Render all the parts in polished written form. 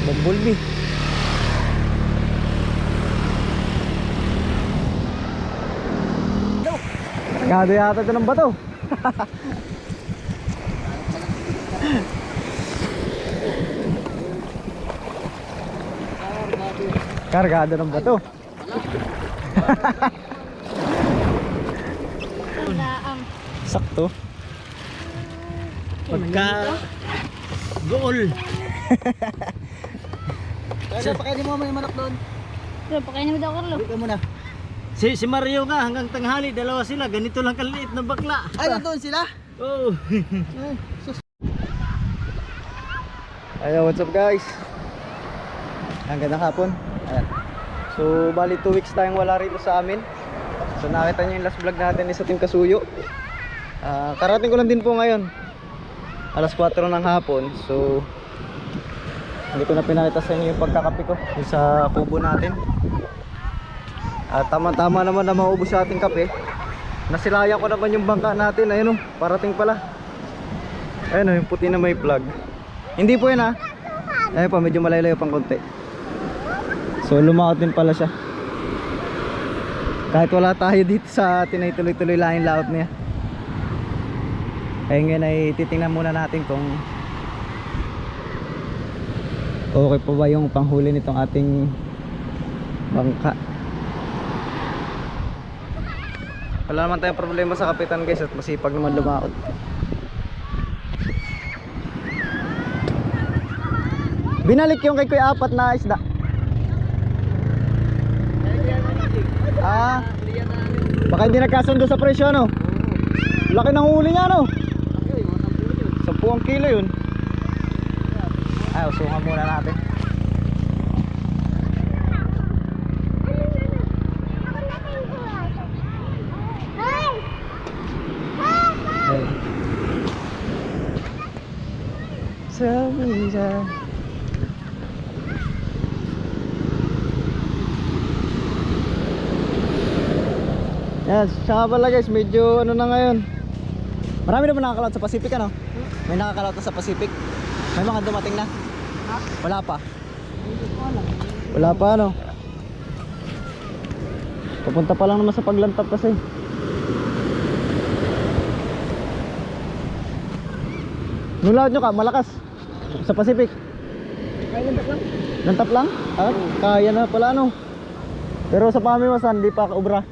Bumblebee. Gado yata ito ng bato. Kargado ng bato. Sakto. Pagka goal. Kaya pakainin mo may manok doon. Pero pakainin mo daw, Carlo. Wait ka muna. Si Mario nga hanggang tanghali, dalawa sila, ganito lang kaliit na bakla. Ay, nandun sila? Oh. Ayo, what's up guys? Hanggang hapon. Ayan. So, bali 2 weeks tayong wala rito sa amin. So, nakita nyo yung last vlog natin sa Team Kasuyo. Karating ko lang din po ngayon. Alas 4 ng hapon. So, hindi ko na pinakita sa inyo yung pagkakape ko sa kubo natin. Tama-tama naman na maubos sa ating kape. Nasilayan ko naman yung bangka natin. Ayun o, parating pala. Ayun o, yung puti na may plug. Hindi po yun ha. Ayun pa, medyo malayo pang konti. So lumaot din pala siya. Kahit wala tayo dito sa atin ay tuloy-tuloy lang yung laot niya. Ayun ngayon ay titingnan muna natin kung okay pa ba yung panghuli nitong ating bangka. Wala naman tayong problema sa kapitan guys at masipag naman lumaot. Binalik yung kay Kuya Apat na isda. Baka hindi nagkasundo sa presyo no? Laki ng huli niya no? 10 kilo yun. Ay, usungan muna natin. Yes, siya pala guys, medyo ano na ngayon. Marami na ba nakakalaot sa Pacific ano? May nakakalaot na sa Pacific? May mga dumating na? Wala pa? Wala pa ano? Papunta pa lang naman sa paglantap kasi. Nung laot nyo ka, malakas sa Pacific? Ay, lantap lang. Lantap lang? Kaya na pala ano? Pero sa pamiwasan, di pa kaubra.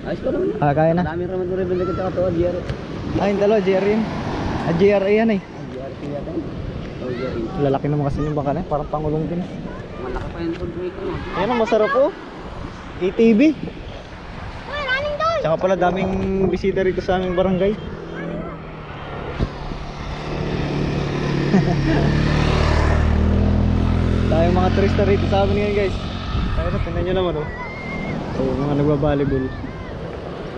Ayos ko naman. Kaya na. Dami naman rin binigyan sa katawa, GR. Yung dalawa, GR yun. GR yan eh. GR yata. Oh, GR. Lalaki naman kasi yung bangka na eh. Parang pangulong din. Malaki pa yung food break mo. Ayan ang masarap po. ATV. Tsaka pala daming bisita rito sa aming barangay. Tayong mga turista rito sa amin ngayon guys. Kaya na, tingnan nyo naman oh. So, mga nagbabalibol.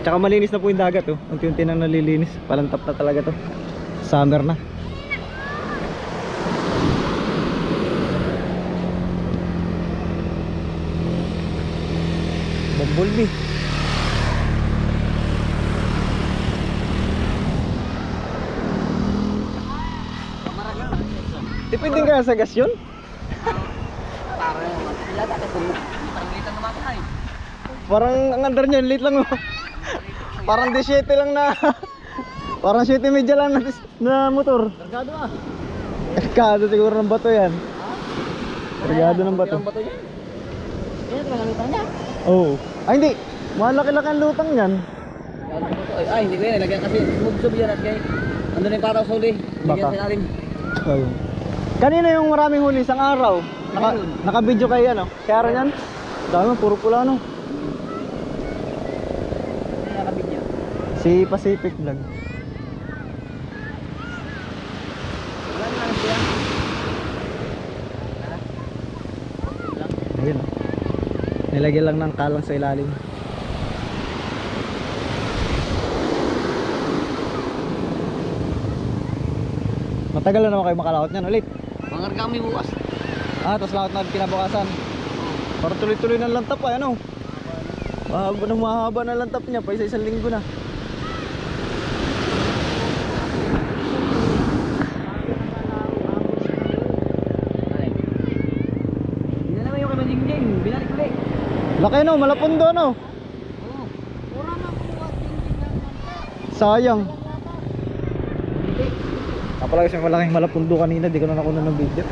Tsaka malinis na po yung dagat oh. Unti-unti nang nalilinis. Palantap na talaga to. Summer na. Bumblebee. Tipid din kaya sa gas yun? Parang ang under niya, late lang oh. Parang 17 lang na. Parang 7 media lang na motor. Kargado ah. Kargado siguro ng bato yan. Kargado ng bato. Ang bato niya. Yan, pangalutan niya. Oo. Ay hindi, malaki-laki ang lutang yan. Ay, hindi ko yan. Lagyan kasi smooth yan at kay. Ano na yung para sa huli. Baka. Lagyan sa ilalim. Ayun. Kanina yung maraming huli isang araw. Naka-video kayo ano? Kaya rin yan. Dami mo, puro pula no. Nakabigyan. Si Pacific Vlog. Wala na lang siya. Ayun. Nilagyan lang ng kalang sa ilalim. Matagal na naman kayo makalaot niyan ulit. Mangarga kami bukas. Tapos laot na kinabukasan. Para tuloy-tuloy ng lantap ay ano. Mahaba na lantap niya pa isa-isang linggo na. Laki no, malapundo no. Sayang. Kapala kasi malaking malapundo kanina, di ko na nakuha ng video.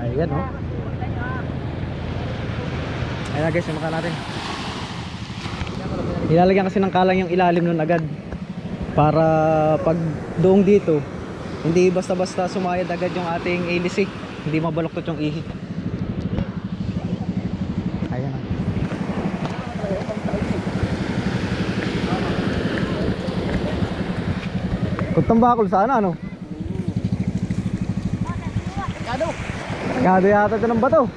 Ayan oh. Ayan na guys, yung maka natin. Nilalagyan kasi ng kalang yung ilalim nun agad. Para pag doong dito, hindi basta-basta sumayad agad yung ating hélice. Hindi mabaluktot yung ihi. Ayan na. Kung tambakol sana ano? Gado yata ito ng bato.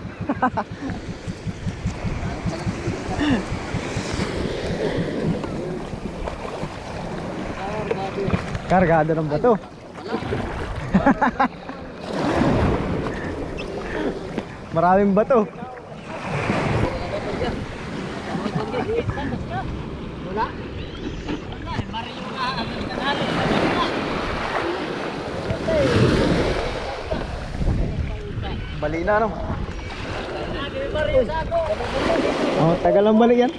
Kargado ng bato. Maraming bato. Bali na no. Oh, tagal lang balik yan.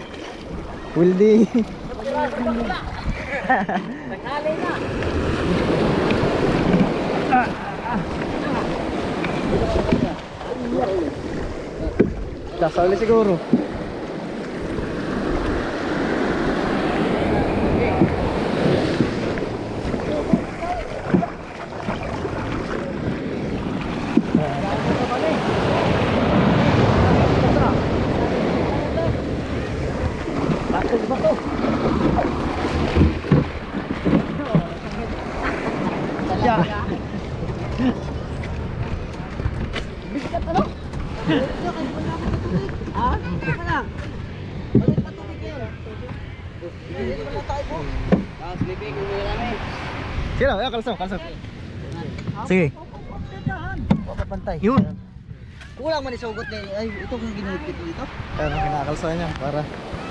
Wildy. Sasali siguro. Sino? Ya, kalsam. Sige. Papantay. Yun. Kulang man isugot ni ay ito kung ginuhit dito. Ano kinakalsa niya para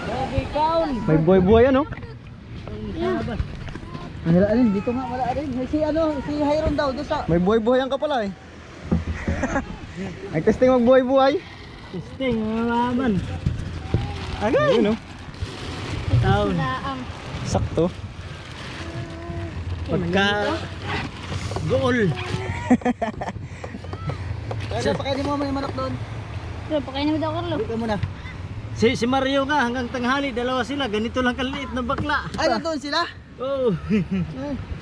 Grabe kaon. may buhay-buhay ano? Wala alin dito nga wala alin. Si ano, si Hyron daw do sa May buhay-buhayan ka pala eh. Nag-testing mag-buhay-buhay. Testing, malaman. Agay, no? Taon. Sakto. Pagka goal. Kaya pakainin mo may manok doon. Pero pakainin mo daw, Carlo. Dito muna. Si Mario nga hanggang tanghali, dalawa sila. Ganito lang kaliit na bakla. Ay, nandoon sila? Oh.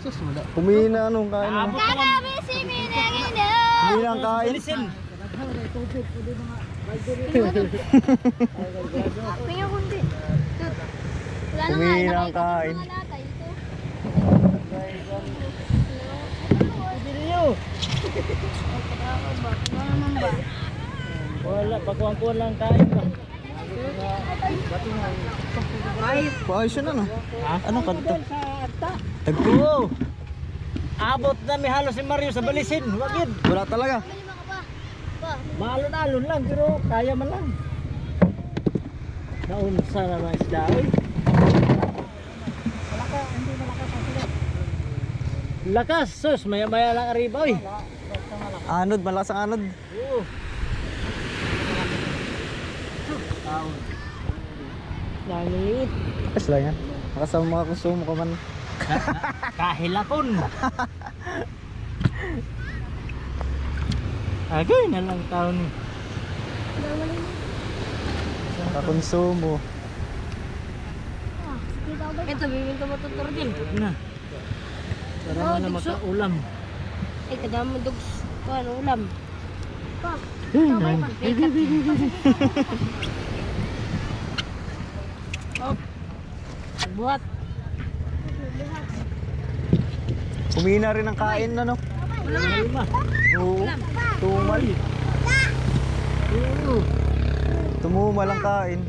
Sus, wala. Kumina anong kain ano? Karabi si Minangina. Kumina ang kain. Bilisin. Pinga kundi. Tut. Wala na nga. Kumina ang Nakita ko kain. mga lata ito. Video. Ano naman ba? Wala, pagkuhan lang kain ba? Paayos yun ano? Ha? Ano ka dito? Tagpo. Oo. Abot na may halos si Mario sa balisin. Wagid. Wala talaga. Lima ka pa. Pa. Maalon-alon lang pero kaya man lang. Naunsa na mga isda. Uy. Lakas, sus, maya-maya lang arriba, uy. Anod, malakas ang anod. Oo. Langit. Ayos lang yan. Nakasama mga konsumo ko man. Kahilapon. Agay na lang taon. Kakonsumo. Ito, bibinto mo tutor din. Na. Para mo na makaulam. Ay, kadama mo dugs. Ano, ulam. Pa. Oh. Buhat. Kumina rin ang kain ano? Lima. Oo. Tumal. Oo. Tumumal ang kain.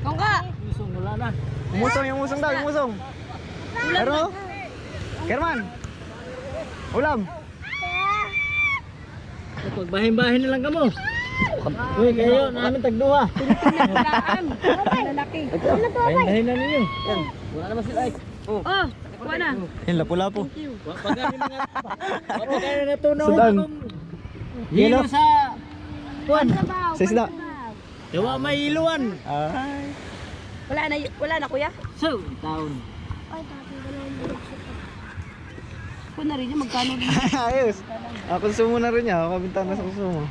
Tongka. Gusto wala na. Umusong, yung usong daw, yung usong. Pero, Kerman. Ulam. Pagbahin-bahin na lang kamo. Uy, kayo, namin tagduha. Laan. Lalaki. Ano to? Dahin na ninyo. Yan. Wala naman sila ay. Oh, kuha na. Yan, lapu-lapo. Pagkano na tunaw. Sudan. Hilo sa... Kuan. Sa isda. Dawa may iluan. Ay. Wala na kuya? So, taon. Ay, tatay, wala na dugs. Kuha na rin yung magkano din. Ayos. Konsumo na rin niya. Kabinta na sa konsumo.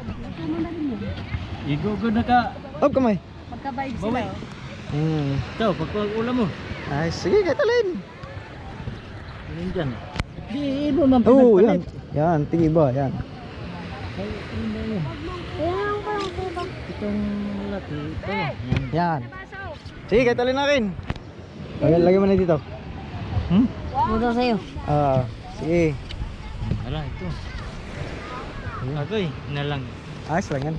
Magkano na rin yun. Igugo na ka. Oh, kamay. Magka-vibe sila. Baway. Hmm. Ito, pagkulang mo. Ay, sige, katalin. Yan dyan. Di mo man Oo, yan. pinagpalit. Yan, tingin ba? Yan. Ayan ko lang kuya. Itong laki. Ito. Yan. Yan. Sige, katalin natin. Lagyan mo na dito. Hmm? Muna sa'yo. Sige. Wala, ito. Agoy, na lang. Ayos lang yan.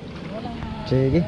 Sige.